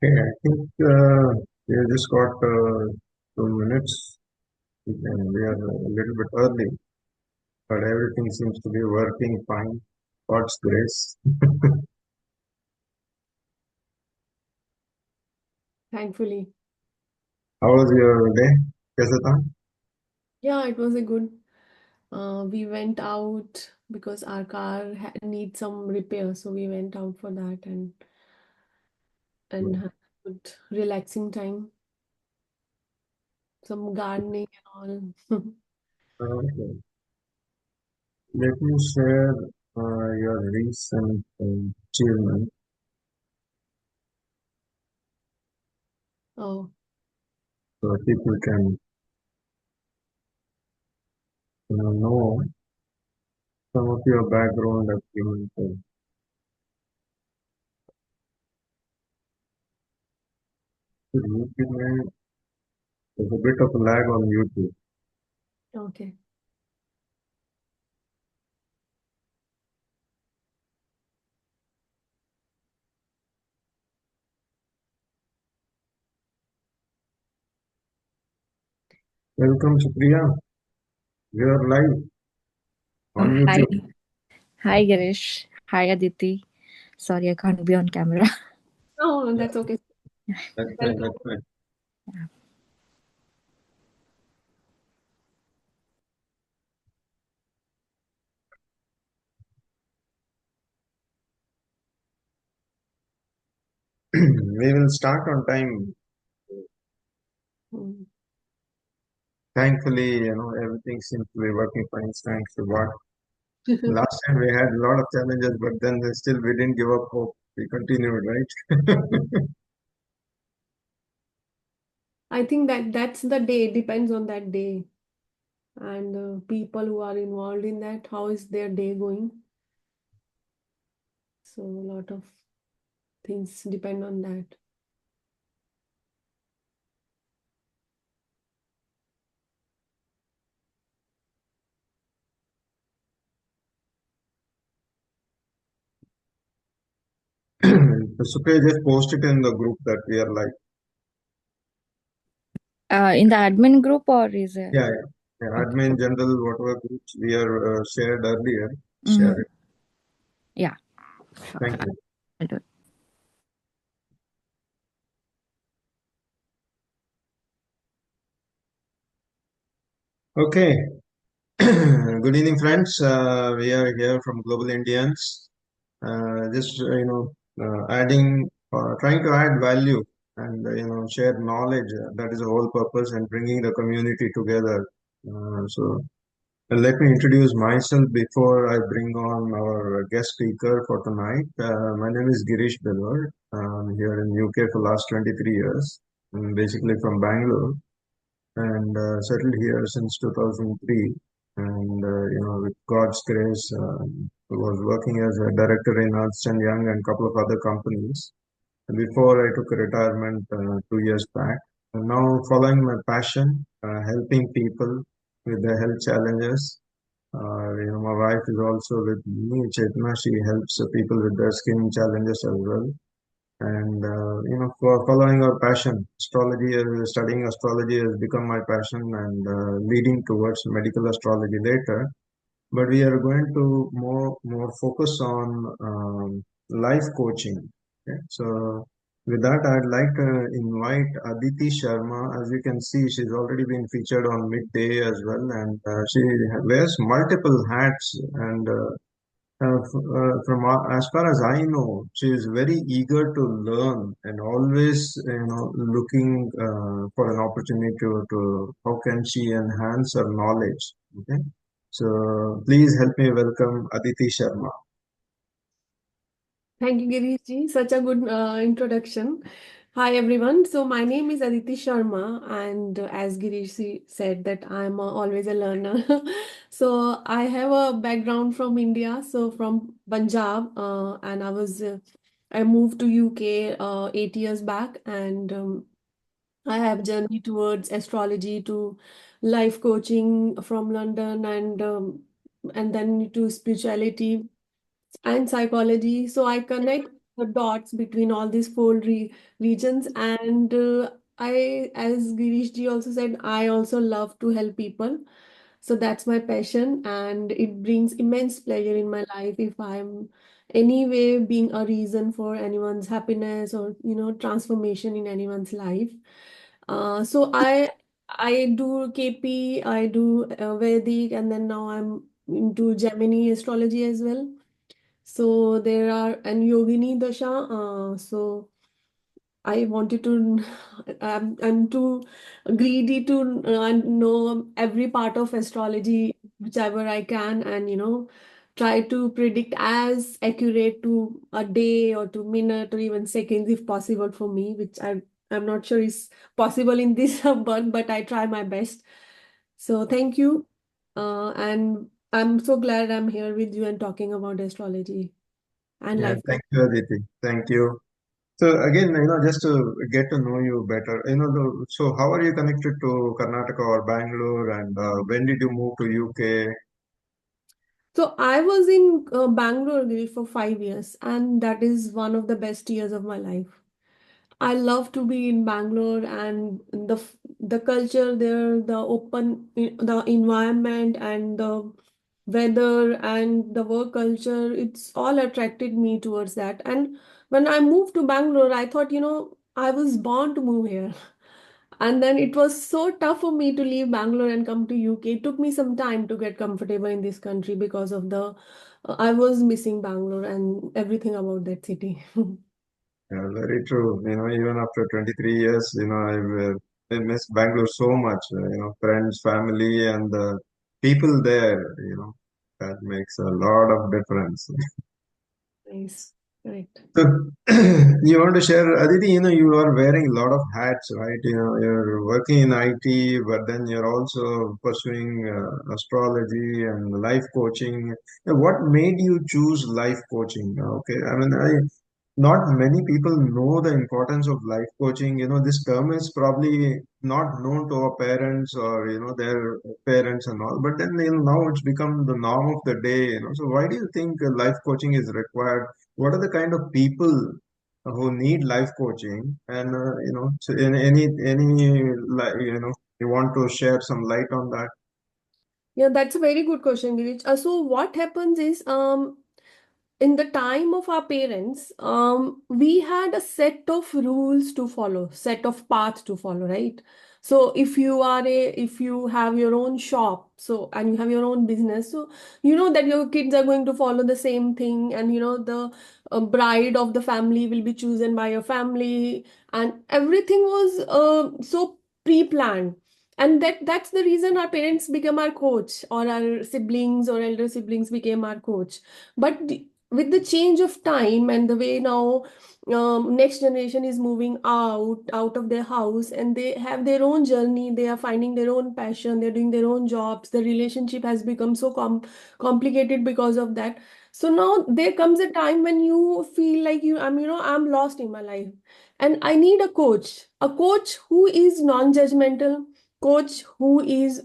Okay, I think we have just got 2 minutes. We are a little bit early, but everything seems to be working fine. God's grace. Thankfully. How was your day? कैसा था? Yeah, it was a good. We went out because our car needs some repair, so we went out for that and had a good relaxing time, some gardening and all. Okay. Let me share your recent achievement Oh, so people can know some of your background achievements. YouTube में there's a bit of lag on YouTube. okay. Welcome, Supriya. We are live on Hi, YouTube. hi Girish. Hi Aditi. Sorry, I can't be on camera. Oh, Yeah, that's okay. that's fine. Welcome. That's fine. We will start on time. Mm. Thankfully, everything seems to be working fine. Thanks to God. Last time we had a lot of challenges, but then still we didn't give up hope. We continued, right? I think that's the day. It depends on that day and people who are involved in that. How is their day going? So a lot of things depend on that. Supriya just posted in the group that we are like, In the admin group or is it? yeah, yeah, yeah, Okay. admin, general, whatever groups we are shared earlier. Share Mm-hmm. it. Yeah, sure. Thank you. I'll do it. Okay. Good evening, friends. We are here from Global Indians. Just adding, trying to add value and share knowledge. That is the whole purpose, and bringing the community together. Let me introduce myself before I bring on our guest speaker for tonight. My name is Girish Belwar. I'm here in UK for last 23 years. I'm basically from Bangalore and settled here since 2003. And with God's grace, I was working as a director in Ernst and Young and a couple of other companies before I took a retirement 2 years back. And now, following my passion, helping people with their health challenges. My wife is also with me, Chetna. She helps people with their skin challenges as well. And for following our passion, astrology, studying astrology has become my passion and leading towards medical astrology later. But we are going to more focus on life coaching. Okay? So with that, I'd like to invite Aditi Sharma. As you can see, she's already been featured on Midday as well, and she wears multiple hats and as far as I know, she is very eager to learn and always, looking for an opportunity to how can she enhance her knowledge. Okay, so please help me welcome Aditi Sharma. Thank you, Girish ji. Such a good introduction. Hi, everyone. So my name is Aditi Sharma, and as Girish said, that I'm always a learner. So I have a background from India, so from Punjab, and I moved to UK 8 years back, and I have journeyed towards astrology to life coaching from London, and then to spirituality and psychology. So I connect. the dots between all these four regions. And as Girish ji also said, I also love to help people. So that's my passion, and it brings immense pleasure in my life if I'm anyway being a reason for anyone's happiness or transformation in anyone's life. So I do KP, I do Vedic, and then now I'm into Gemini astrology as well. So there are and Yogini Dasha. So I wanted to. I'm too greedy to know every part of astrology, whichever I can, and try to predict as accurate to a day or to minute or even seconds if possible for me, which I'm not sure is possible in this birth, but I try my best. So thank you, and I'm so glad I'm here with you and talking about astrology and Yeah, life. thank you, Aditi. Thank you. So again, just to get to know you better, so how are you connected to Karnataka or Bangalore, and when did you move to UK? So I was in Bangalore Giri, for 5 years, and that is one of the best years of my life. I love to be in Bangalore, and the culture there, the the environment and the weather and the work culture, it's all attracted me towards that. And when I moved to Bangalore, I thought, I was born to move here. And then it was so tough for me to leave Bangalore and come to UK. It took me some time to get comfortable in this country because of I was missing Bangalore and everything about that city. Yeah, very true. Even after 23 years, I miss Bangalore so much. Friends, family, and the people there. That makes a lot of difference. Nice. Correct. So, you want to share, Aditi, you are wearing a lot of hats, right? You're working in IT, but then you're also pursuing astrology and life coaching. What made you choose life coaching? Okay, I mean, not many people know the importance of life coaching. This term is probably not known to our parents or, their parents and all, but then, now it's become the norm of the day. So why do you think life coaching is required? What are the kind of people who need life coaching? And, so you want to share some light on that? Yeah, that's a very good question, Girish. So what happens is, in the time of our parents, we had a set of rules to follow, set of paths to follow, right? So if you have your own shop, so and you have your own business, so you know that your kids are going to follow the same thing, and the bride of the family will be chosen by your family, and everything was so pre-planned. And that's the reason our parents become our coach, or our siblings or elder siblings became our coach. But with the change of time and the way now, next generation is moving out of their house, and they have their own journey, they are finding their own passion, they're doing their own jobs, the relationship has become so complicated because of that. So now there comes a time when you feel like I'm lost in my life, and I need a coach who is non-judgmental, coach who is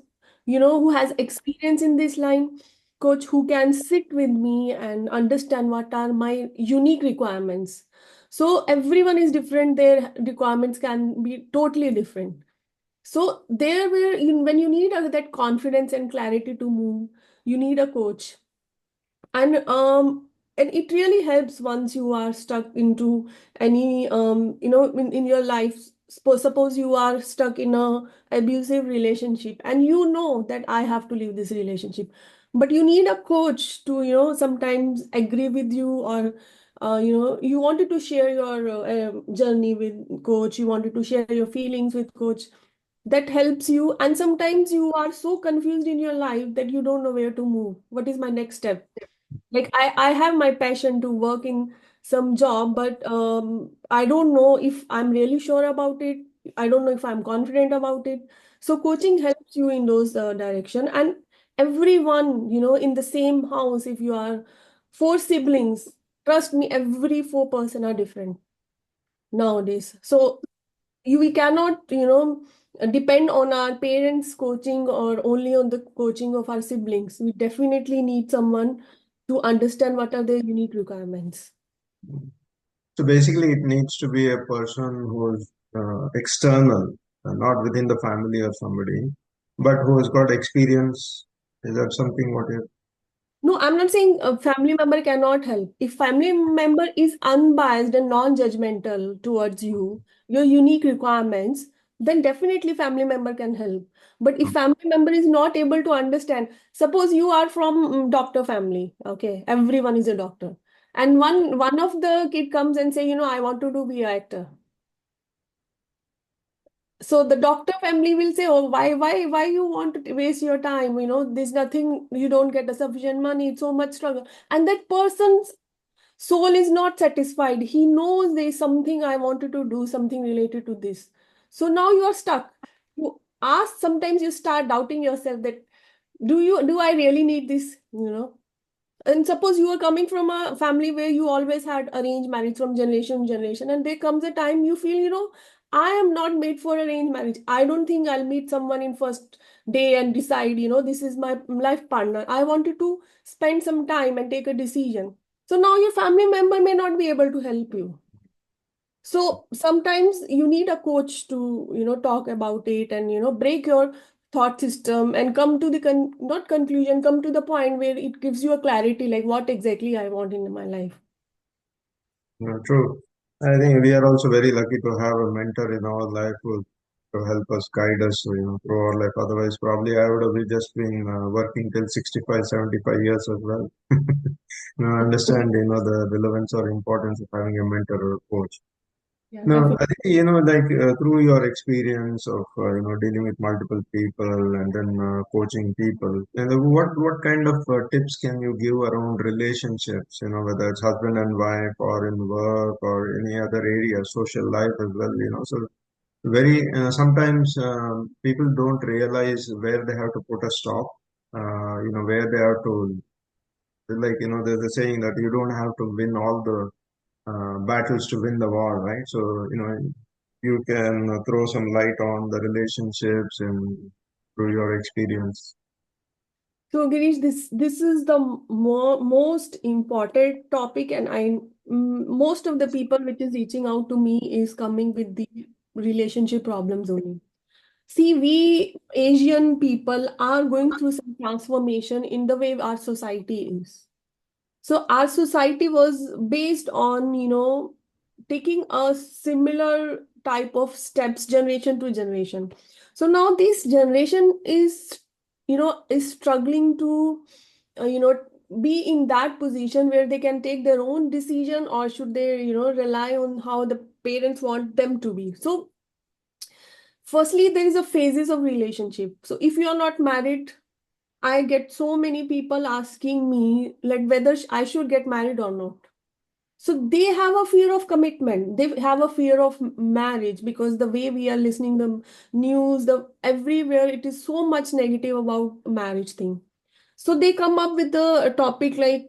who has experience in this line, coach who can sit with me and understand what are my unique requirements. So everyone is different, their requirements can be totally different. So there where when you need that confidence and clarity to move, you need a coach. And it really helps once you are stuck into any in your life. Suppose you are stuck in a abusive relationship, and you know that I have to leave this relationship, but you need a coach to sometimes agree with you, or you wanted to share your journey with coach, you wanted to share your feelings with coach. That helps you, and sometimes you are so confused in your life that you don't know where to move, what is my next step. Like I have my passion to work in some job, but I don't know if I'm really sure about it. I don't know if I'm confident about it. So coaching helps you in those direction. And everyone, in the same house, if you are four siblings, trust me, every four-person are different nowadays. So we cannot depend on our parents coaching or only on the coaching of our siblings. We definitely need someone to understand what are their unique requirements. So basically, it needs to be a person who is external, not within the family or somebody, but who has got experience. Is that something what you? No, I'm not saying a family member cannot help. If family member is unbiased and non-judgmental towards you, your unique requirements, then definitely family member can help. But if family member is not able to understand, suppose you are from doctor family, okay, everyone is a doctor, and one of the kid comes and say, I want to be an actor. So the doctor family will say, oh, why you want to waste your time? There's nothing, you don't get the sufficient money, it's so much struggle. And that person's soul is not satisfied. He knows there's something I wanted to do, something related to this. So now you are stuck. You ask, sometimes you start doubting yourself that do I really need this? And suppose you are coming from a family where you always had arranged marriage from generation to generation, and there comes a time you feel, I am not made for arranged marriage. I don't think I'll meet someone in first day and decide, this is my life partner. I wanted to spend some time and take a decision. So now your family member may not be able to help you. So sometimes you need a coach to, talk about it and, break your thought system and come to the not conclusion, come to the point where it gives you a clarity like what exactly I want in my life. True. I think we are also very lucky to have a mentor in our life who to help us, guide us, through our life. Otherwise, probably I would have just been working till 65, 75 years as well. Understand, the relevance or importance of having a mentor or a coach. Yeah, No, definitely. I think, like through your experience of, dealing with multiple people and then coaching people, what kind of tips can you give around relationships, whether it's husband and wife or in work or any other area, social life as well, so sometimes people don't realize where they have to put a stop, where they have to, like, there's a saying that you don't have to win all the battles to win the war, right? So, you can throw some light on the relationships and through your experience. So Girish, this is the most important topic, and most of the people which is reaching out to me is coming with the relationship problems only. See, we Asian people are going through some transformation in the way our society is. So our society was based on, taking a similar type of steps generation to generation. So now this generation is struggling to, be in that position where they can take their own decision, or should they, rely on how the parents want them to be. So firstly, there is a phases of relationship. So if you are not married, I get so many people asking me like whether I should get married or not. So they have a fear of commitment. They have a fear of marriage because the way we are listening the news, the everywhere it is so much negative about marriage thing. So they come up with a topic like,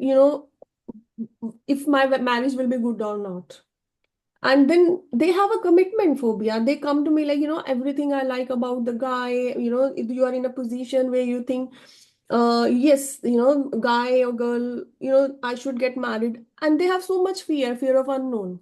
if my marriage will be good or not. And then they have a commitment phobia. They come to me like, everything I like about the guy, if you are in a position where you think, yes, guy or girl, I should get married. And they have so much fear of unknown.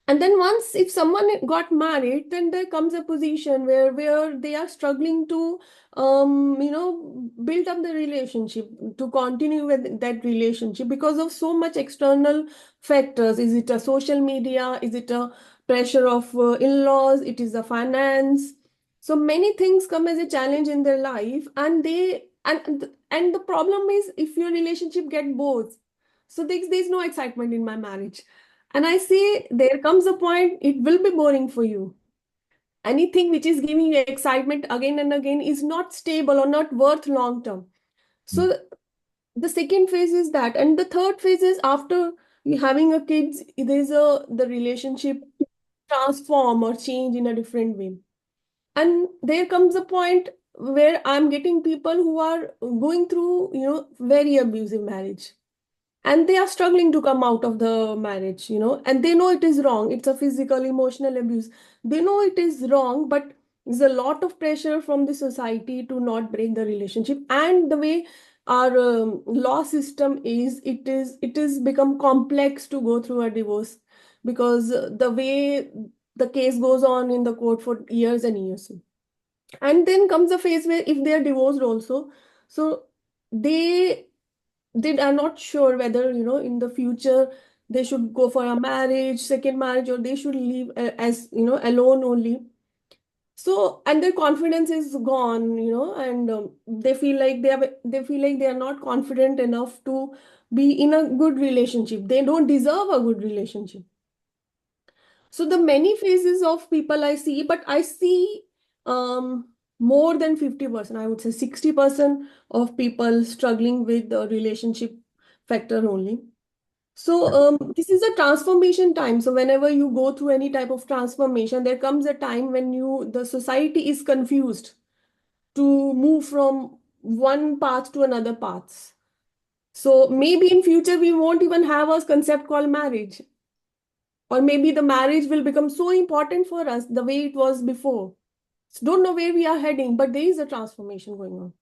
And then once if someone got married, then there comes a position where they are struggling to build up the relationship, to continue with that relationship because of so much external factors. Is it a social media? Is it a pressure of in-laws? It is the finance. So many things come as a challenge in their life, and and the problem is if your relationship get bored, so there's no excitement in my marriage. And I say, there comes a point it will be boring for you. Anything which is giving you excitement again and again is not stable or not worth long term. So the second phase is that, and the third phase is after you having a kids, there's a the relationship transform or change in a different way. And there comes a point where I'm getting people who are going through, very abusive marriage, and they are struggling to come out of the marriage, and they know it is wrong. It's a physical emotional abuse. They know it is wrong, but there's a lot of pressure from the society to not break the relationship. And the way our law system is become complex to go through a divorce, because the way the case goes on in the court for years and years. And then comes a phase where if they are divorced also, so they they are not sure whether, in the future they should go for a marriage, second marriage, or they should live as, alone only. So, and their confidence is gone, and they feel like they are not confident enough to be in a good relationship. They don't deserve a good relationship. So the many phases of people I see, but I see more than 50%, I would say 60% of people struggling with the relationship factor only. So this is a transformation time. So whenever you go through any type of transformation, there comes a time when the society is confused to move from one path to another path. So maybe in future we won't even have a concept called marriage, or maybe the marriage will become so important for us the way it was before. So don't know where we are heading, but there is a transformation going on.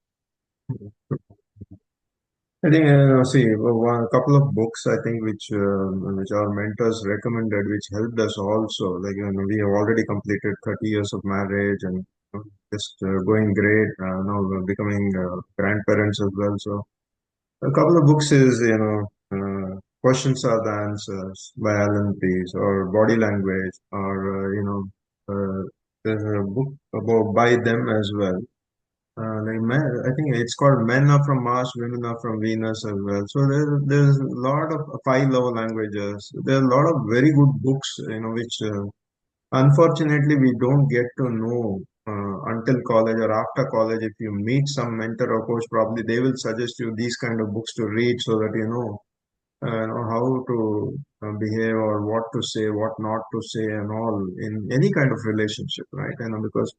I think, see, a couple of books I think which our mentors recommended, which helped us also. Like, we have already completed 30 years of marriage and just going great. Now we're becoming grandparents as well. So a couple of books is, Questions Are the Answers by Alan Pease, or Body Language, or, there's a book about by them as well. Like men, I think it's called Men Are From Mars, Women Are From Venus as well. So there's a lot of five love languages. There are a lot of very good books, which unfortunately we don't get to know until college or after college. If you meet some mentor or coach, probably they will suggest you these kind of books to read so that know how to behave, or what to say, what not to say, and all in any kind of relationship, right? Because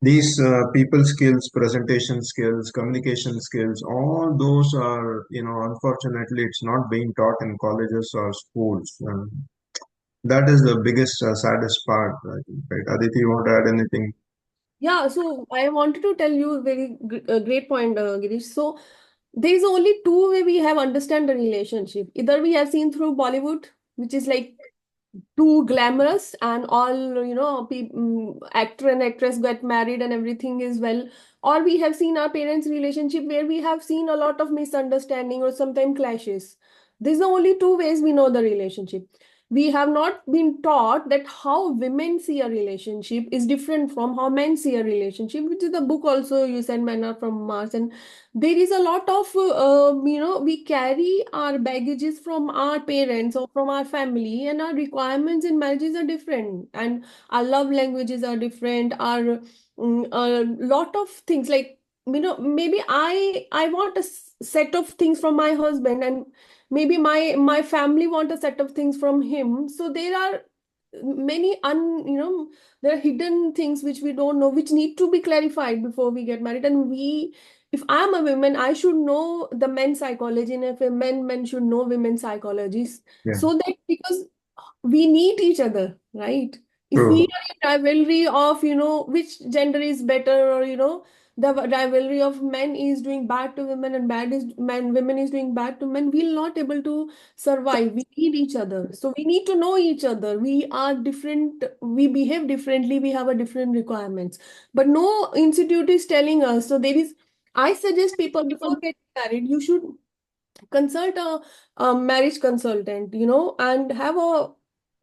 these people skills, presentation skills, communication skills, all those are, unfortunately, it's not being taught in colleges or schools. That is the biggest, saddest part, I think, right? Aditi, you want to add anything? Yeah, so I wanted to tell you a very great point, Girish. So there is only two way we have understand the relationship. Either we have seen through Bollywood, which is like too glamorous, and all, actor and actress get married and everything is well, or we have seen our parents relationship where we have seen a lot of misunderstanding or sometimes clashes. These are only two ways we know the relationship. We have not been taught that how women see a relationship is different from how men see a relationship, which is the book also you said, Men Are From Mars. And there is a lot of we carry our baggages from our parents or from our family, and our requirements in marriages are different, and our love languages are different. Our a lot of things, like, maybe I want a set of things from my husband, and maybe my family want a set of things from him. So there are many there are hidden things which we don't know, which need to be clarified before we get married. And if I'm a woman, I should know the men's psychology, and if a men should know women's psychologies, Yeah, so that, because we need each other, right? If we true. are in rivalry of, which gender is better, or, the rivalry of men is doing bad to women and bad is men, women is doing bad to men, we'll not able to survive. We need each other. So we need to know each other. We are different, we behave differently, we have a different requirements. But no institute is telling us. So there is, I suggest people before getting married, you should consult a marriage consultant, and have a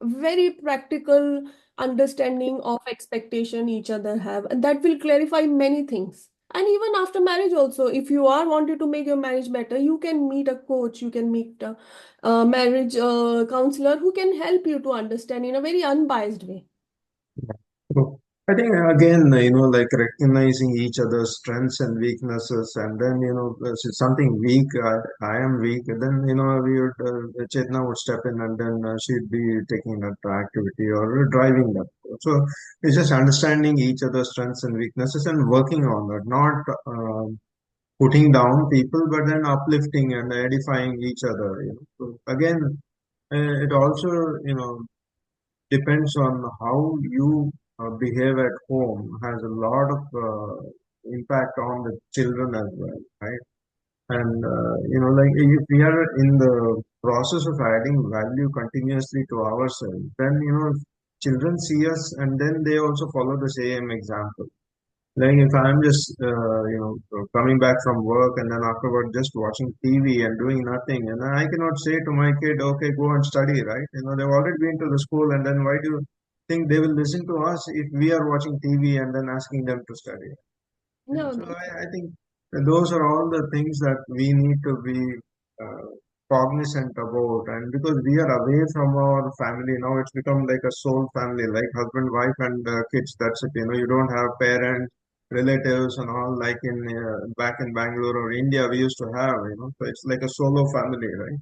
very practical understanding of expectation each other have, and that will clarify many things. And even after marriage also, if you are wanted to make your marriage better, you can meet a coach, you can meet a marriage counselor who can help you to understand in a very unbiased way. So I think, again, like recognizing each other's strengths and weaknesses, and then, if it's something weak, I am weak, then, Chetna would step in, and then she'd be taking that activity or driving that. So it's just understanding each other's strengths and weaknesses and working on that, not putting down people, but then uplifting and edifying each other. So again, it also, depends on how you behave at home, has a lot of impact on the children as well, right? And like if we are in the process of adding value continuously to ourselves, then children see us and then they also follow the same example. Like if I'm just coming back from work and then afterward just watching TV and doing nothing, and I cannot say to my kid, okay, go and study, right? They've already been to the school, and then why do you think they will listen to us if we are watching TV and then asking them to study? No, So that's I think those are all the things that we need to be uh, cognizant about. And because we are away from our family now, it's become like a sole family, like husband, wife, and kids. That's it. You don't have parents, relatives, and all like in back in Bangalore or India we used to have. So it's like a solo family, right?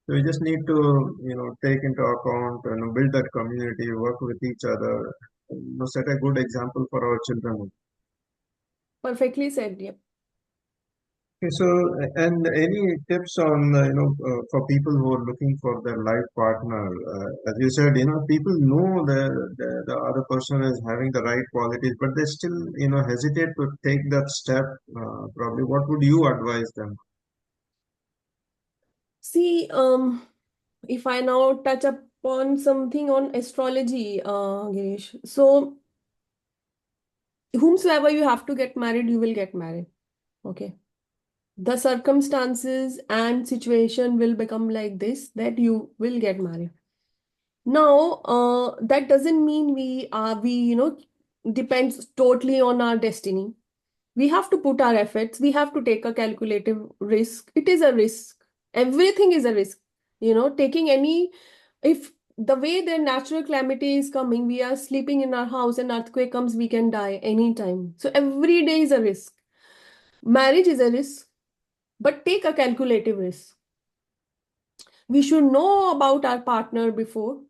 So we just need to take into account, build that community, work with each other, set a good example for our children. perfectly said. Yep. Okay, so, and any tips on, for people who are looking for their life partner? As you said, people know the other person is having the right qualities, but they still, hesitate to take that step. Probably, what would you advise them? See, if I now touch upon something on astrology, Girish. So, whomsoever you have to get married, you will get married. Okay. The circumstances and situation will become like this that you will get married. Now, that doesn't mean we depends totally on our destiny. We have to put our efforts. We have to take a calculative risk. It is a risk. Everything is a risk. Taking any, if the way the natural calamity is coming, we are sleeping in our house and earthquake comes, we can die anytime. So every day is a risk. Marriage is a risk, but take a calculative risk. We should know about our partner before,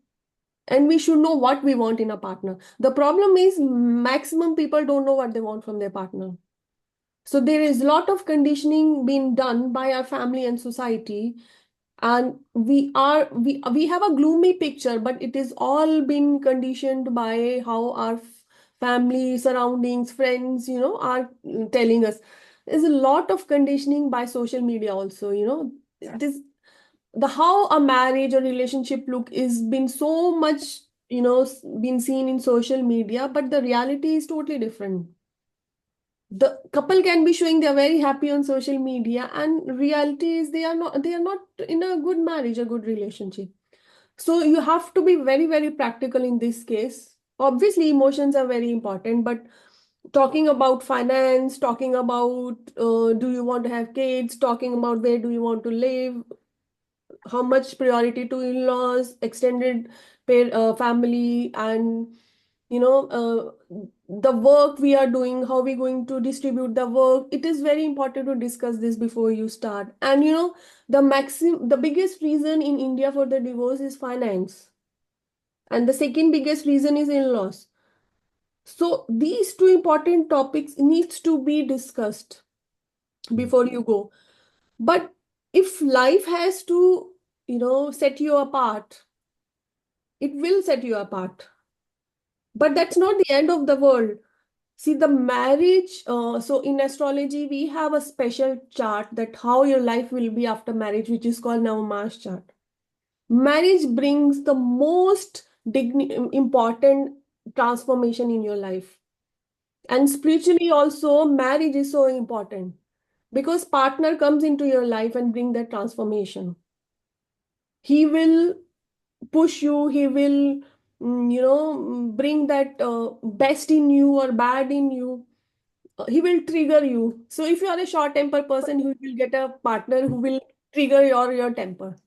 and we should know what we want in a partner. The problem is maximum people don't know what they want from their partner. So there is a lot of conditioning being done by our family and society, and we have a gloomy picture, but it is all been conditioned by how our family, surroundings, friends, are telling us. There's a lot of conditioning by social media also. This the how a marriage or relationship look is been so much been seen in social media, but the reality is totally different. The couple can be showing they're very happy on social media, and reality is they are not in a good marriage, a good relationship. So you have to be very, very practical in this case. Obviously emotions are very important, but talking about finance, talking about do you want to have kids, talking about where do you want to live, how much priority to in-laws, extended family, and the work we are doing, how we going to distribute the work. It is very important to discuss this before you start. And the biggest reason in India for the divorce is finance, and the second biggest reason is in-laws. So these two important topics needs to be discussed before you go. But if life has to set you apart, it will set you apart. But that's not the end of the world. See, the marriage, so in astrology, we have a special chart that how your life will be after marriage, which is called Navamasa chart. Marriage brings the most important transformation in your life. And spiritually also, marriage is so important because partner comes into your life and bring that transformation. He will push you, he will bring that best in you or bad in you. He will trigger you. So if you are a short temper person, you will get a partner who will trigger your temper.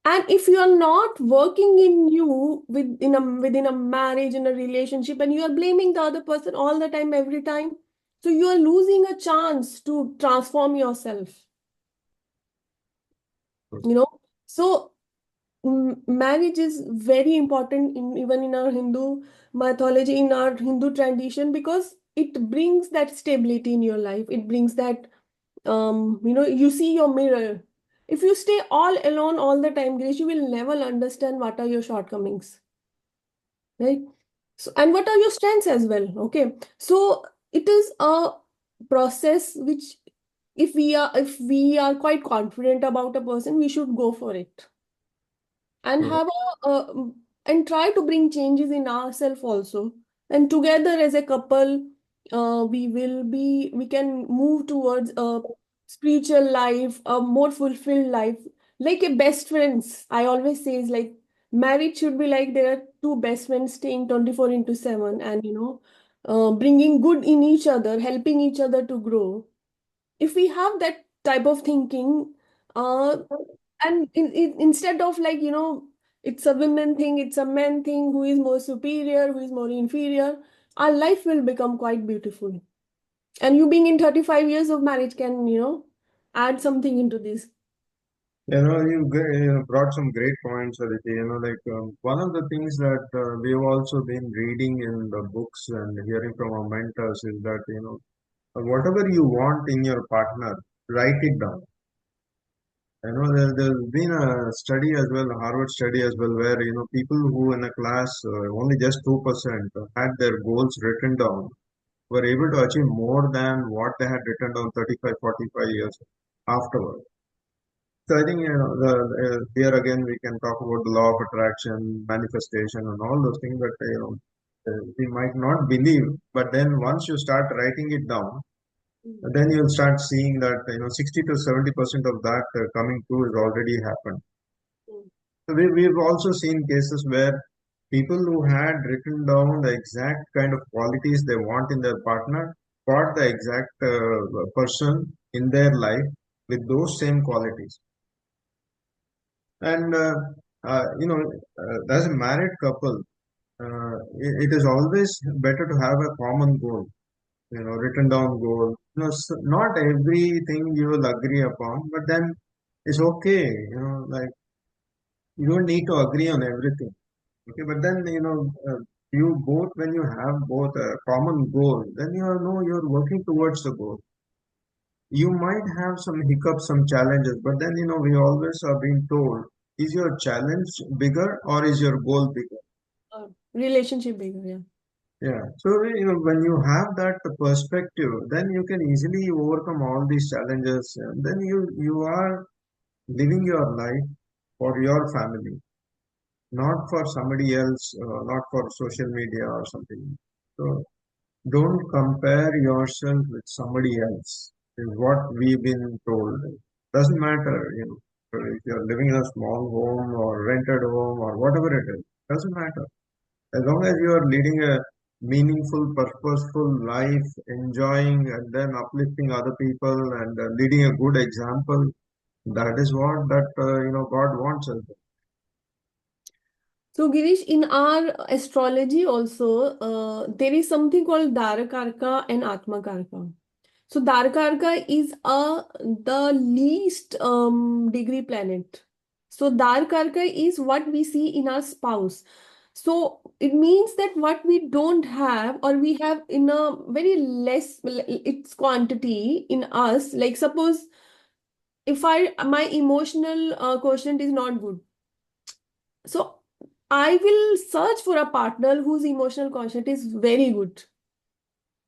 And if you are not working in you within a marriage, in a relationship, and you are blaming the other person all the time, every time, so you are losing a chance to transform yourself. So marriage is very important even in our Hindu mythology, in our Hindu tradition, because it brings that stability in your life. It brings that you see your mirror. If you stay all alone all the time, Grace, you will never understand what are your shortcomings, right? So, and what are your strengths as well. Okay, so it is a process which if we are quite confident about a person, we should go for it and Correct. have and try to bring changes in ourselves also. And together as a couple, we can move towards a spiritual life, a more fulfilled life, like a best friends. I always say is like marriage should be like there are two best friends staying 24 into 7, and bringing good in each other, helping each other to grow. If we have that type of thinking, uh and instead of like it's a women thing, it's a man thing, who is more superior, who is more inferior, our life will become quite beautiful. And you being in 35 years of marriage can add something into this. You brought some great points, Aditi. One of the things that we've also been reading in the books and hearing from our mentors is that, whatever you want in your partner, write it down. There's been a study as well, a Harvard study as well, where, people who in a class, only just 2% had their goals written down, were able to achieve more than what they had written down 35, 45 years afterward. So I think, here again we can talk about the law of attraction, manifestation, and all those things that, we might not believe, but then once you start writing it down, Mm, then you'll start seeing that, 60 to 70% of that coming true has already happened. mm, So we've also seen cases where people who had written down the exact kind of qualities they want in their partner got the exact person in their life with those same qualities. And as a married couple, it is always better to have a common goal, written down goal. Not everything you will agree upon, but then it's okay. Like, you don't need to agree on everything. Okay, but then, you both, when you have both a common goal, then you're working towards the goal. You might have some hiccups, some challenges, but then, we always are being told, is your challenge bigger or is your goal bigger? relationship bigger, yeah. Yeah. So, when you have that perspective, then you can easily overcome all these challenges, and then you are living your life for your family, not for somebody else, not for social media or something. So don't compare yourself with somebody else, is what we've been told. Doesn't matter, if you're living in a small home or rented home or whatever it is, doesn't matter. As long as you are leading a meaningful, purposeful life, enjoying and then uplifting other people and leading a good example, that is what that God wants us. So, Girish, in our astrology also, there is something called Darakarka and Atmakarka. So, Darakarka is the least degree planet. So, Darakarka is what we see in our spouse. So, it means that what we don't have, or we have in a very less, its quantity in us. Like, suppose if my emotional quotient is not good, so I will search for a partner whose emotional quotient is very good.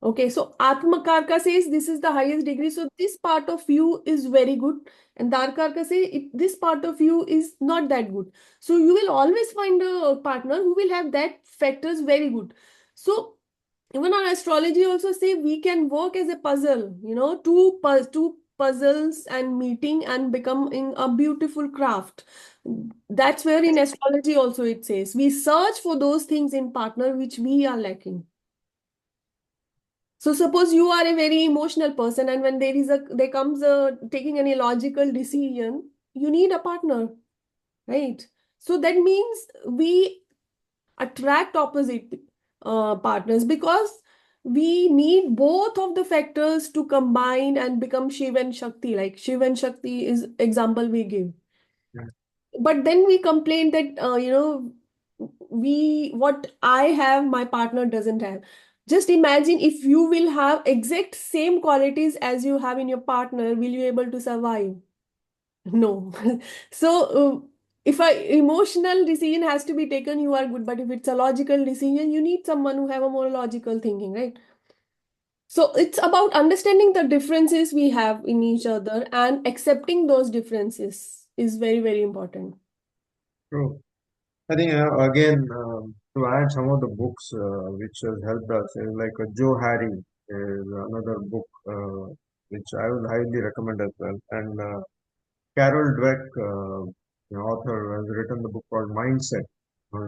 Okay, so Atmakarka says this is the highest degree, so this part of you is very good, and Darkarka says this part of you is not that good. So you will always find a partner who will have that factors very good. So even our astrology also say we can work as a puzzle, two puzzles and meeting and becoming a beautiful craft. That's where in astrology also it says we search for those things in partner which we are lacking. So suppose you are a very emotional person, and when there comes a taking any logical decision, you need a partner, right? So that means we attract opposite partners, because we need both of the factors to combine and become Shiv and Shakti. Like Shiv and Shakti is example we give. Yeah. But then we complain that we what I have my partner doesn't have. Just imagine if you will have exact same qualities as you have in your partner, will you able to survive? No. So if a emotional decision has to be taken, you are good. But if it's a logical decision, you need someone who have a more logical thinking, right? So it's about understanding the differences we have in each other and accepting those differences is very, very important. True. I think again to add some of the books which has helped us is like Joe Harry is another book which I would highly recommend as well. And Carol Dweck, author, has written the book called Mindset.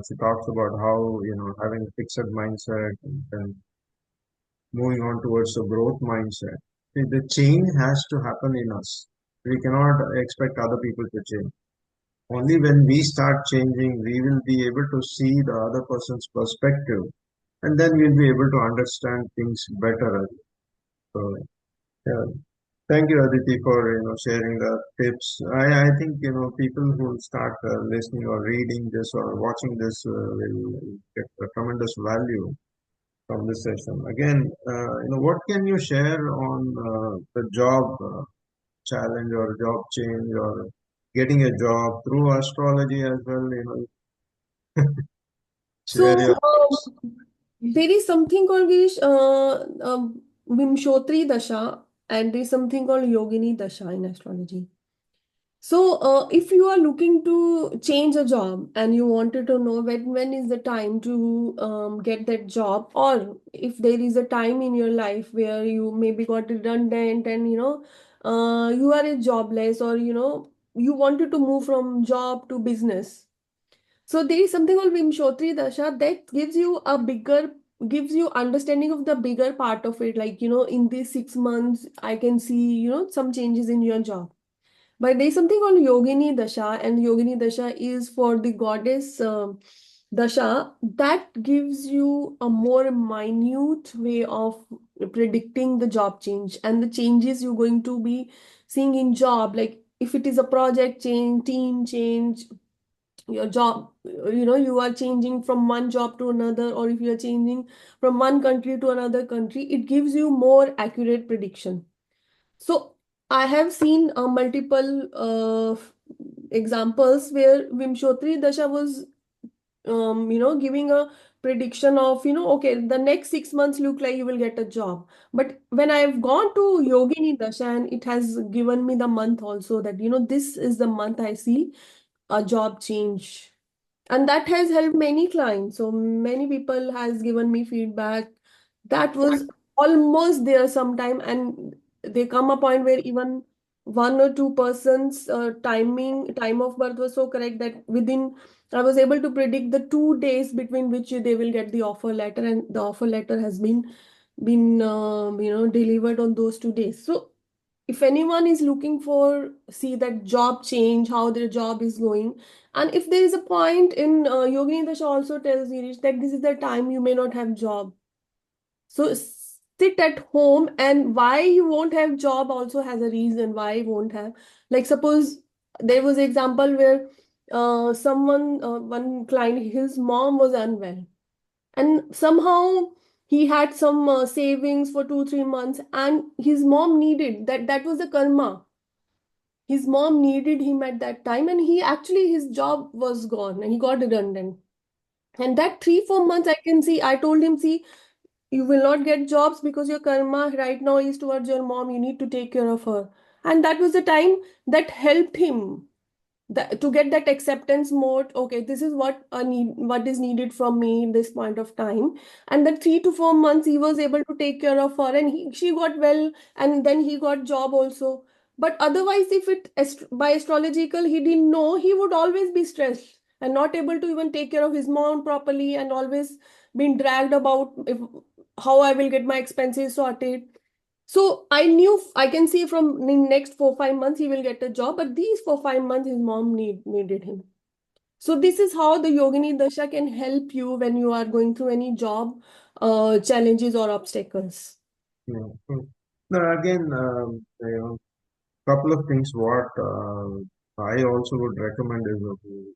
She talks about how having a fixed mindset and then moving on towards a growth mindset. See, the change has to happen in us. We cannot expect other people to change. Only when we start changing, we will be able to see the other person's perspective, and then we'll be able to understand things better. So, yeah. Thank you, Aditi, for sharing the tips. I think people who start listening or reading this or watching this will get a tremendous value from this session. Again, what can you share on the job challenge or job change or getting a job through astrology as well? Share So your tips. there is something called Vimshotri Dasha, and there is something called Yogini Dasha in astrology. So, if you are looking to change a job and you wanted to know when is the time to get that job, or if there is a time in your life where you maybe got redundant and you are a jobless, or you wanted to move from job to business. So there is something called Vimshotri Dasha that gives you understanding of the bigger part of it. Like, in these 6 months, I can see, some changes in your job. But there's something called Yogini Dasha, and Yogini Dasha is for the goddess Dasha that gives you a more minute way of predicting the job change and the changes you're going to be seeing in job. Like if it is a project change, team change, your job, you are changing from one job to another, or if you are changing from one country to another country, it gives you more accurate prediction. So I have seen multiple examples where Vimshotri Dasha was, giving a prediction of, okay, the next 6 months look like you will get a job. But when I've gone to Yogini Dasha, and it has given me the month also that, this is the month I see a job change, and that has helped many clients. So many people has given me feedback that was almost there sometime, and they come a point where even 1 or 2 persons time of birth was so correct that within I was able to predict the 2 days between which they will get the offer letter, and the offer letter has been delivered on those 2 days. So if anyone is looking for see that job change, how their job is going, and if there is a point in Yogini Dasha also tells you that this is the time you may not have job. So sit at home, and why you won't have job also has a reason why you won't have. Like suppose there was an example where one client, his mom was unwell, and somehow he had some savings for 2 3 months, and his mom needed that was the karma. His mom needed him at that time, and he actually his job was gone and he got redundant. And that 3 4 months I can see, I told him, see, you will not get jobs because your karma right now is towards your mom, you need to take care of her. And that was the time that helped him to get that acceptance mode. Okay, this is what is needed from me in this point of time. And that 3 to 4 months he was able to take care of her, and she got well, and then he got job also. But otherwise, if by astrological he didn't know, he would always be stressed and not able to even take care of his mom properly, and always been dragged about how I will get my expenses sorted. So I knew I can see from the next 4 5 months he will get a job, but these 4 5 months his mom needed him. So this is how the Yogini Dasha can help you when you are going through any job challenges or obstacles. Yeah. Now, again, couple of things what I also would recommend is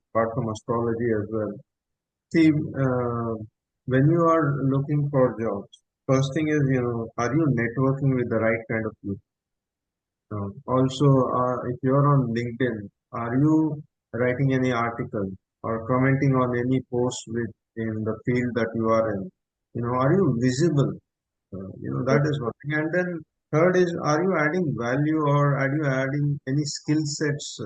apart from astrology as well. See, when you are looking for jobs, first thing is, are you networking with the right kind of people? Also, if you're on LinkedIn, are you writing any article or commenting on any post in the field that you are in? Are you visible? That is one thing. And then third is, are you adding value or are you adding any skill sets?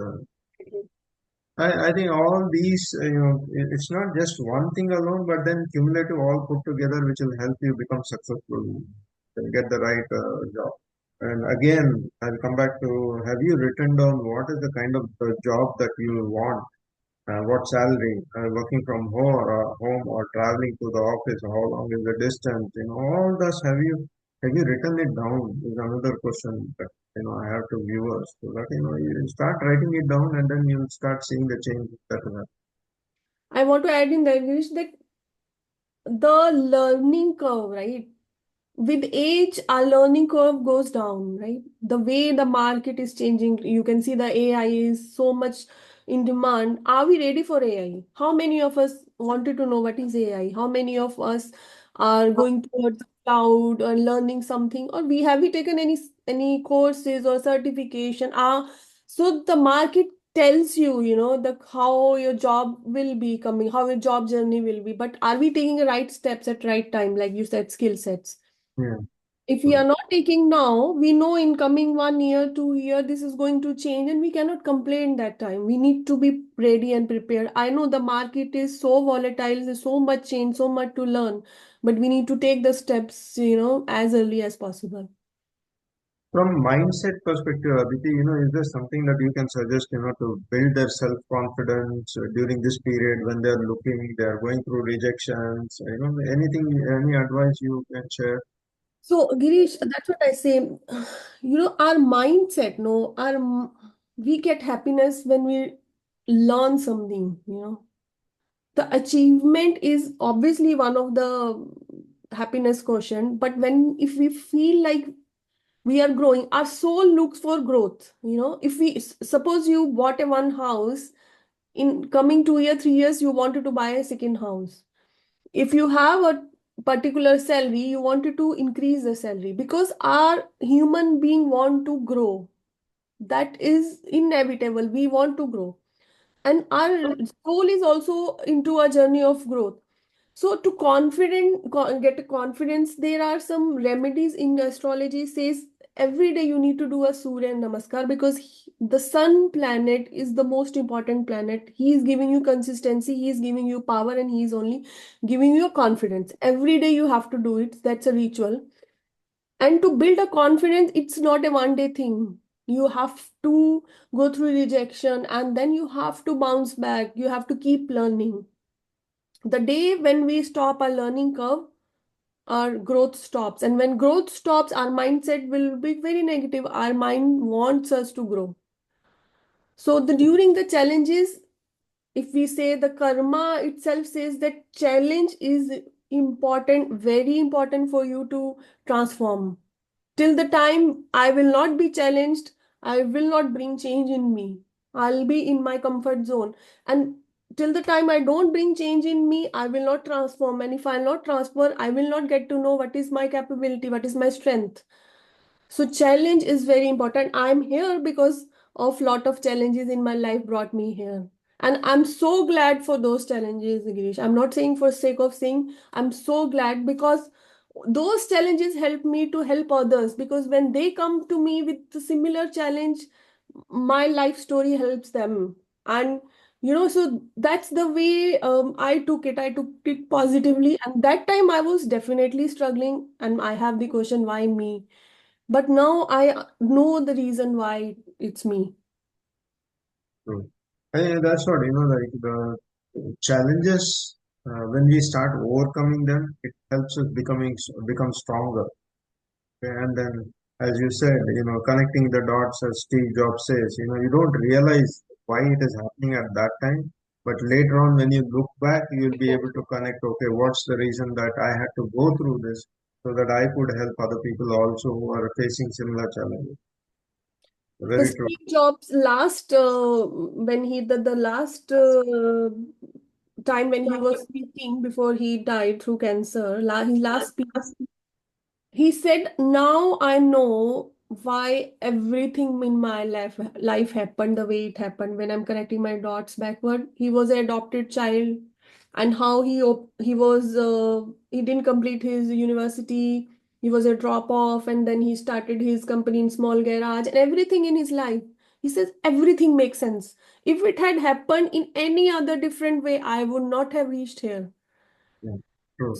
I think all these, it's not just one thing alone, but then cumulative all put together, which will help you become successful, get the right job. And again, I'll come back to, have you written down what is the kind of job that you want? What salary, working from home or traveling to the office, how long is the distance, all this, have you written it down is another question that, I have to viewers, so that, you start writing it down and then you'll start seeing the change that will happen. I want to add in the English that the learning curve, right? With age, our learning curve goes down, right? The way the market is changing, you can see the AI is so much in demand. Are we ready for AI? How many of us wanted to know what is AI? How many of us are going towards cloud or learning something, or we taken any courses or certification? So the market tells you, the how your job will be coming, how your job journey will be. But are we taking the right steps at right time, like you said, skill sets? Yeah. If we So are not taking now, we know in coming 1 year, 2 year, this is going to change, and we cannot complain that time. We need to be ready and prepared. I know the market is so volatile, there's so much change, so much to learn, but we need to take the steps, as early as possible. from mindset perspective, Aditi, is there something that you can suggest, to build their self-confidence during this period when they're going through rejections, anything, any advice you can share? So, Girish, that's what I say. Our mindset, no, we get happiness when we learn something. The achievement is obviously one of the happiness quotient, but when if we feel like we are growing, our soul looks for growth. If we suppose you bought a one house, in coming 2 year 3 years you wanted to buy a second house. If you have a particular salary, you wanted to increase the salary, because our human being want to grow. That is inevitable, we want to grow, and our soul is also into a journey of growth. So to get a confidence, there are some remedies in astrology. Says every day you need to do a Surya Namaskar, because the sun planet is the most important planet. He is giving you consistency, he is giving you power, and he is only giving you confidence. Every day you have to do it. That's a ritual. And to build a confidence, it's not a one day thing. You have to go through rejection, and then you have to bounce back. You have to keep learning. The day when we stop our learning curve, our growth stops. And when growth stops, our mindset will be very negative. Our mind wants us to grow. So during the challenges, if we say the karma itself says that challenge is important, very important for you to transform. Till the time I will not be challenged, I will not bring change in me. I'll be in my comfort zone. And till the time I don't bring change in me, I will not transform. And if I'll not transfer, I will not get to know what is my capability, what is my strength. So challenge is very important. I'm here because of lot of challenges in my life brought me here. And I'm so glad for those challenges, Girish. I'm not saying for sake of saying, I'm so glad because those challenges help me to help others, because when they come to me with a similar challenge, my life story helps them. And so that's the way I took it positively. And that time I was definitely struggling, and I have the question, why me? But now I know the reason why it's me. True. That's what, like the challenges, when we start overcoming them, it helps us become stronger. Okay, and then, as you said, connecting the dots, as Steve Jobs says, you don't realize why it is happening at that time, but later on, when you look back, you'll be able to connect, okay, what's the reason that I had to go through this so that I could help other people also who are facing similar challenges. The Very true. Steve Jobs last when he the last time when he was speaking before he died through cancer, his last speech, he said, "Now I know why everything in my life happened the way it happened. When I'm connecting my dots backward, he was an adopted child, and how he didn't complete his university. He was a drop off, and then he started his company in small garage and everything in his life. He says everything makes sense. If it had happened in any other different way, I would not have reached here. Yeah. True.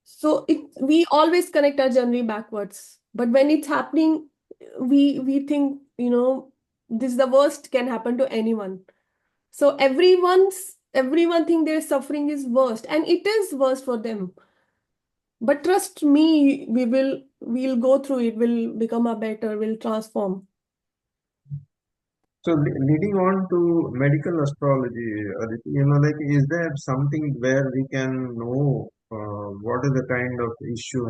So we always connect our journey backwards. But when it's happening, we think, this the worst can happen to anyone. So everyone think their suffering is worst, and it is worst for them. But trust me, we'll go through it, will become a better, will transform. So leading on to medical astrology, Aditi, like, is there something where we can know what is the kind of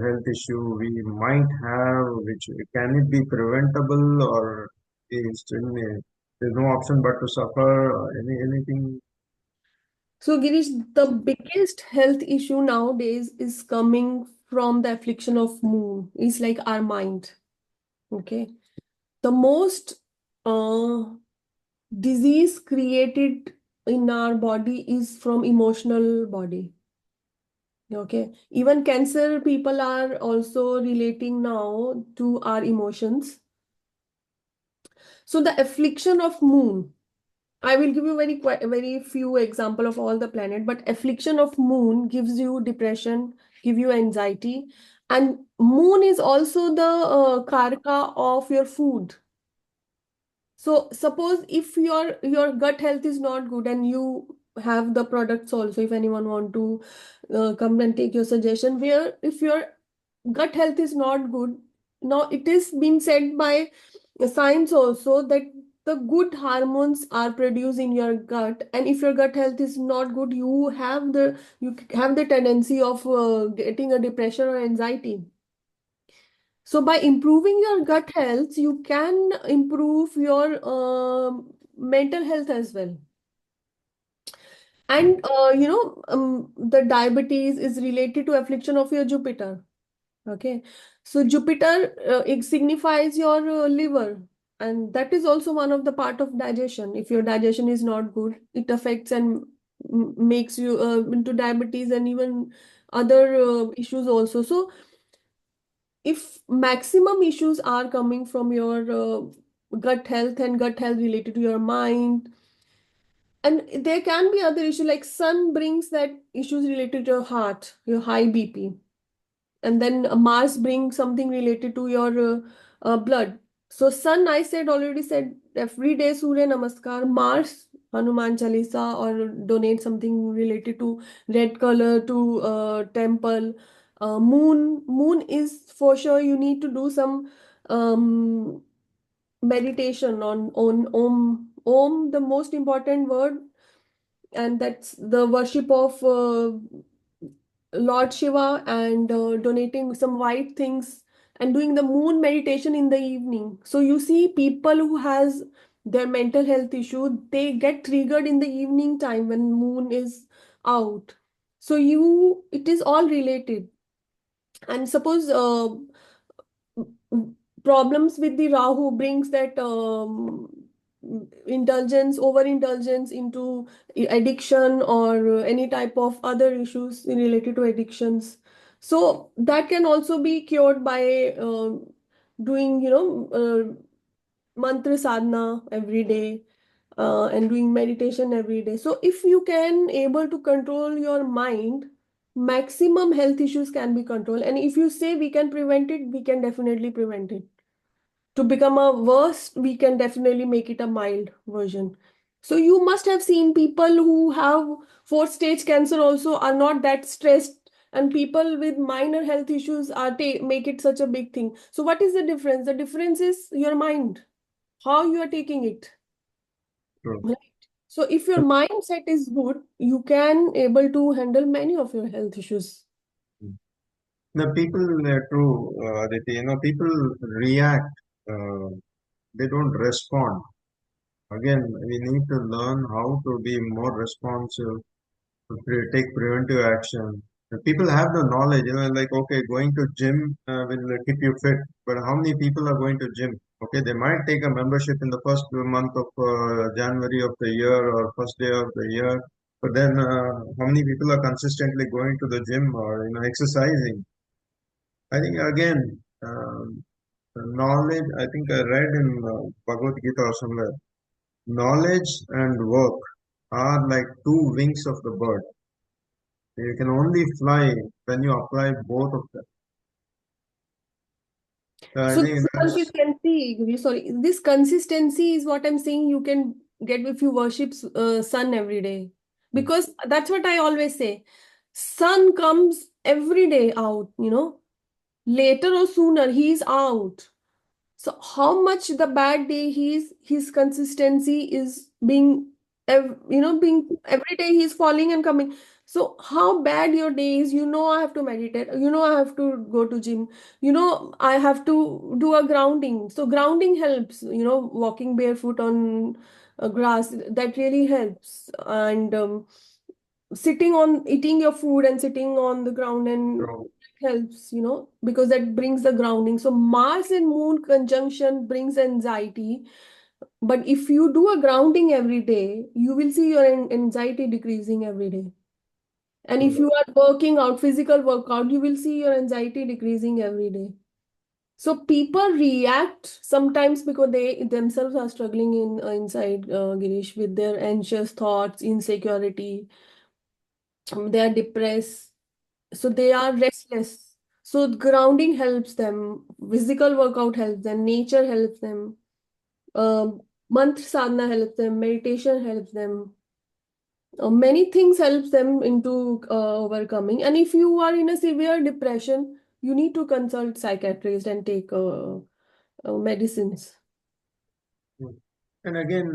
health issue we might have, which can it be preventable, or is still there's no option but to suffer, or anything? So Girish, the biggest health issue nowadays is coming from the affliction of moon. It's like our mind. Okay. The most uh, disease created in our body is from emotional body. Okay, even cancer people are also relating now to our emotions. So the affliction of moon, I will give you very few example of all the planet, but affliction of moon gives you depression, give you anxiety, and moon is also the karaka of your food. So suppose if your gut health is not good, and you have the products also, if anyone want to come and take your suggestion, where if your gut health is not good, now it is been said by science also that the good hormones are produced in your gut, and if your gut health is not good, you have the tendency of getting a depression or anxiety. So by improving your gut health, you can improve your mental health as well. And the diabetes is related to affliction of your Jupiter. Okay, so Jupiter it signifies your liver, and that is also one of the part of digestion. If your digestion is not good, it affects and makes you into diabetes and even other issues also. So if maximum issues are coming from your gut health and gut health related to your mind, and there can be other issue like sun brings that issues related to your heart, your high BP, and then Mars brings something related to your blood. So sun, I said already said every day Surya Namaskar, Mars Hanuman Chalisa, or donate something related to red color to temple. Moon is for sure you need to do some um, meditation on Om, the most important word, and that's the worship of Lord Shiva, and donating some white things and doing the moon meditation in the evening. So you see people who has their mental health issue, they get triggered in the evening time when moon is out. So it is all related. And suppose problems with the Rahu brings that overindulgence into addiction, or any type of other issues related to addictions. So that can also be cured by doing, mantra sadhana every day, and doing meditation every day. So if you can able to control your mind, maximum health issues can be controlled. And if you say we can prevent it, we can definitely prevent it. To become a worse, we can definitely make it a mild version. So you must have seen people who have fourth stage cancer also are not that stressed, and people with minor health issues make it such a big thing. So what is the difference? The difference is your mind, how you are taking it. True. Right? So if your mindset is good, you can able to handle many of your health issues. The people, true, Aditi, people react, uh, they don't respond. Again, we need to learn how to be more responsive, to take preventive action. People have the knowledge, like, okay, going to gym will keep you fit, but how many people are going to gym? Okay, they might take a membership in the first month of January of the year, or first day of the year, but then how many people are consistently going to the gym or exercising? I think again, knowledge, I think I read in Bhagavad Gita or somewhere, knowledge and work are like two wings of the bird. You can only fly when you apply both of them. So I So think this that's consistency, sorry, this consistency is what I'm saying you can get if you worship sun every day. Because that's what I always say. Sun comes every day out, later or sooner, he's out. So how much the bad day his consistency is being, being every day he's falling and coming. So how bad your day is, I have to meditate, I have to go to gym, I have to do a grounding. So grounding helps, walking barefoot on grass, that really helps. And sitting on eating your food and sitting on the ground and true. helps, because that brings the grounding. So Mars and Moon conjunction brings anxiety, but if you do a grounding every day, you will see your anxiety decreasing every day. And if you are working out, physical workout, you will see your anxiety decreasing every day. So people react sometimes because they themselves are struggling inside, Girish, with their anxious thoughts, insecurity. They are depressed, so they are restless. So grounding helps them, physical workout helps them, nature helps them, mantra sadhana helps them, meditation helps them. Many things helps them into overcoming. And if you are in a severe depression, you need to consult psychiatrist and take medicines. And again,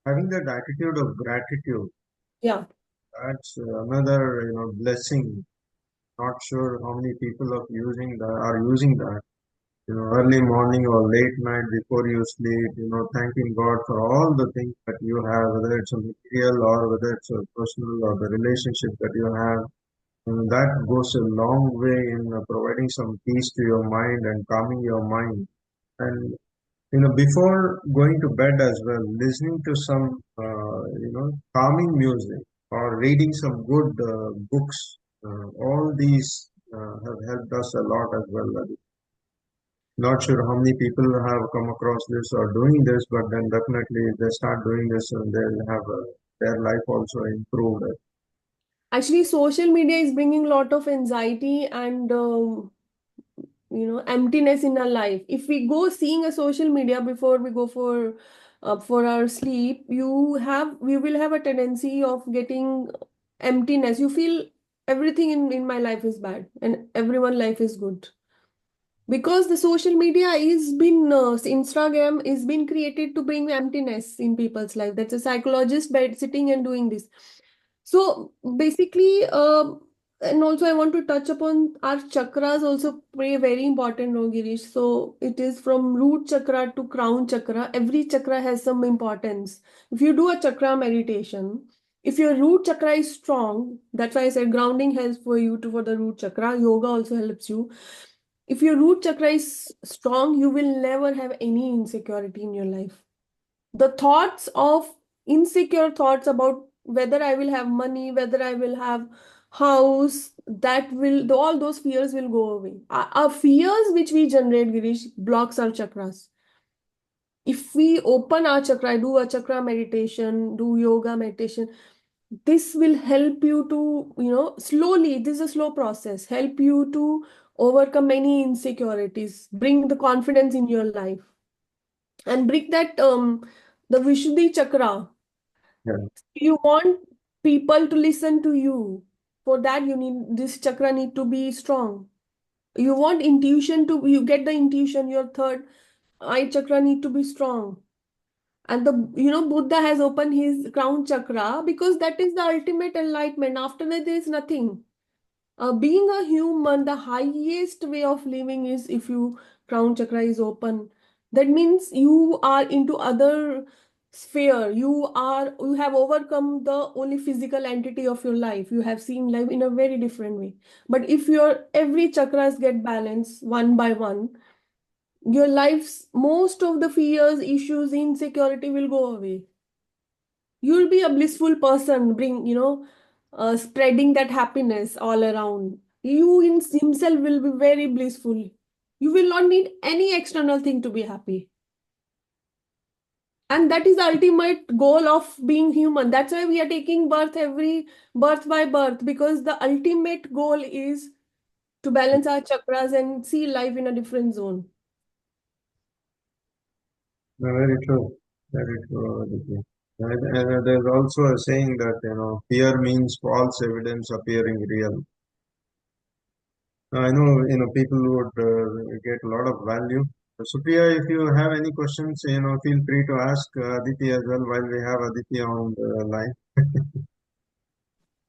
having that attitude of gratitude, Yeah. that's another, blessing. Not sure how many people are using that. Early morning or late night before you sleep, thanking God for all the things that you have, whether it's a material or whether it's a personal or the relationship that you have. That goes a long way in providing some peace to your mind and calming your mind. And before going to bed as well, listening to some calming music or reading some good books, all these have helped us a lot as well. Not sure how many people have come across this or doing this, but then definitely if they start doing this and they'll have their life also improved. Actually, social media is bringing a lot of anxiety and emptiness in our life. If we go seeing a social media before we go for our sleep, we will have a tendency of getting emptiness. You feel everything in my life is bad and everyone life is good, because the social media is been Instagram is been created to bring emptiness in people's life. That's a psychologist by sitting and doing this. So basically, and also I want to touch upon our chakras also play a very important role, Girish. So it is from root chakra to crown chakra. Every chakra has some importance. If you do a chakra meditation, if your root chakra is strong, that's why I said grounding helps for you to for the root chakra. Yoga also helps you. If your root chakra is strong, you will never have any insecurity in your life. The thoughts of insecure thoughts about whether I will have money, whether I will have house, that will all those fears will go away. Our fears which we generate, Girish, blocks our chakras. If we open our chakra, do a chakra meditation, do yoga meditation, this will help you to, slowly, this is a slow process, help you to overcome many insecurities, bring the confidence in your life, and bring that the Vishuddhi chakra. Yeah, You want people to listen to you. For that, you need this chakra need to be strong. You want intuition to you get the intuition. Your third eye chakra need to be strong. And the Buddha has opened his crown chakra because that is the ultimate enlightenment. After that, there is nothing. Being a human, the highest way of living is if you crown chakra is open. That means you are into other sphere. You have overcome the only physical entity of your life. You have seen life in a very different way. But if your every chakras get balanced one by one, your life's most of the fears, issues, insecurity will go away. You'll be a blissful person, spreading that happiness all around. you in himself will be very blissful. You will not need any external thing to be happy. And that is the ultimate goal of being human. That's why we are taking birth every birth by birth, because the ultimate goal is to balance our chakras and see life in a different zone. No, very true. Very true, Aditi. And there's also a saying that, fear means false evidence appearing real. I know, people would get a lot of value. Supriya, if you have any questions, feel free to ask Aditi as well while we have Aditi on the line.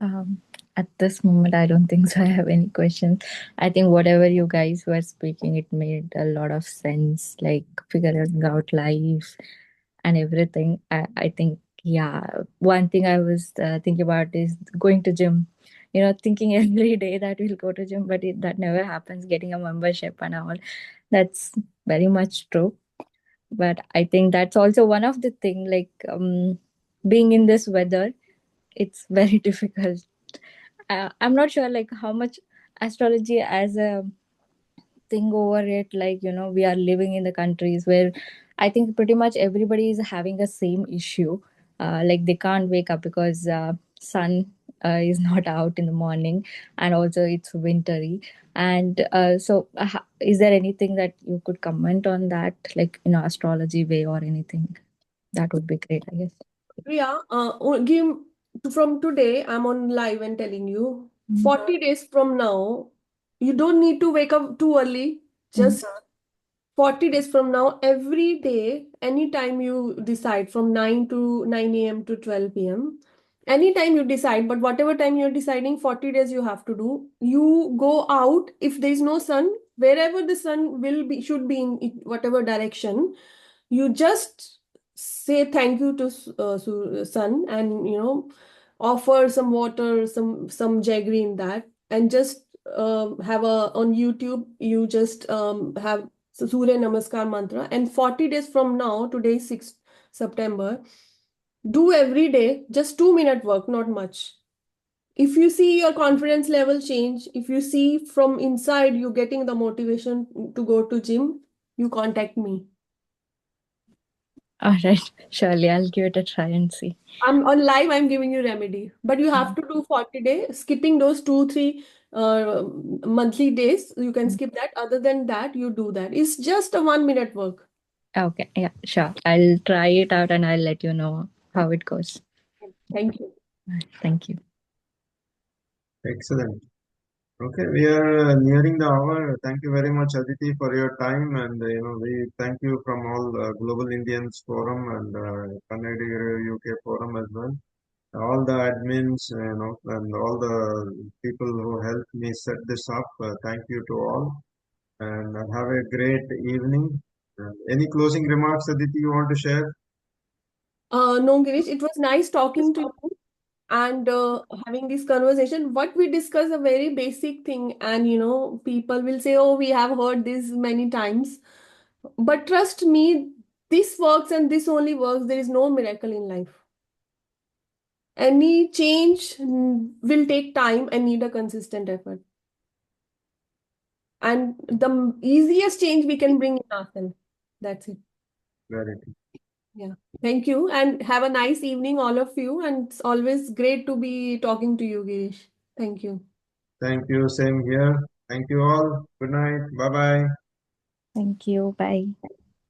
Um, at this moment, I don't think so. I have any questions. I think whatever you guys were speaking, it made a lot of sense, like figuring out life and everything. I think, yeah, one thing I was thinking about is going to gym. Thinking every day that we'll go to gym, but that never happens. Getting a membership and all, that's very much true. But I think that's also one of the thing, like being in this weather, it's very difficult. I'm not sure like how much astrology as a thing over it. Like we are living in the countries where I think pretty much everybody is having the same issue. Like they can't wake up because sun is not out in the morning, and also it's wintry. And so, is there anything that you could comment on that, like astrology way or anything? That would be great, I guess. Yeah, give from today, I'm on live and telling you, Mm. 40 days from now, you don't need to wake up too early. Mm. Just 40 days from now, every day, anytime you decide from 9 to 9 a.m. to 12 p.m., anytime you decide, but whatever time you're deciding, 40 days you have to do. You go out if there is no sun, wherever the sun will be, should be in whatever direction, you just say thank you to sun, and offer some water, some jaggery in that, and just have a on YouTube, you just have Surya Namaskar mantra. And 40 days from now, today is 6th September, do every day just 2-minute work, not much. If you see your confidence level change, if you see from inside you getting the motivation to go to gym, you contact me. All right, surely I'll give it a try and see. I'm on live, I'm giving you remedy. But you have to do 40 days, skipping those 2, 3 monthly days. You can skip that. Other than that, you do that. It's just a 1-minute work. Okay, yeah, sure. I'll try it out and I'll let you know how it goes. Thank you. Thank you. Excellent. Okay, we are nearing the hour. Thank you very much, Aditi, for your time, and we thank you from all Global Indians Forum and Kannada UK Forum as well. All the admins, and all the people who helped me set this up. Thank you to all, and have a great evening. Any closing remarks, Aditi, you want to share? No, Girish, it was nice talking to you and having this conversation. What we discuss a very basic thing, and people will say, "Oh, we have heard this many times," but trust me, this works and this only works. There is no miracle in life. Any change will take time and need a consistent effort. And the easiest change we can bring in ourselves. That's it. Very good. Yeah. Thank you. And have a nice evening, all of you. And it's always great to be talking to you, Girish. Thank you. Thank you. Same here. Thank you all. Good night. Bye bye. Thank you. Bye.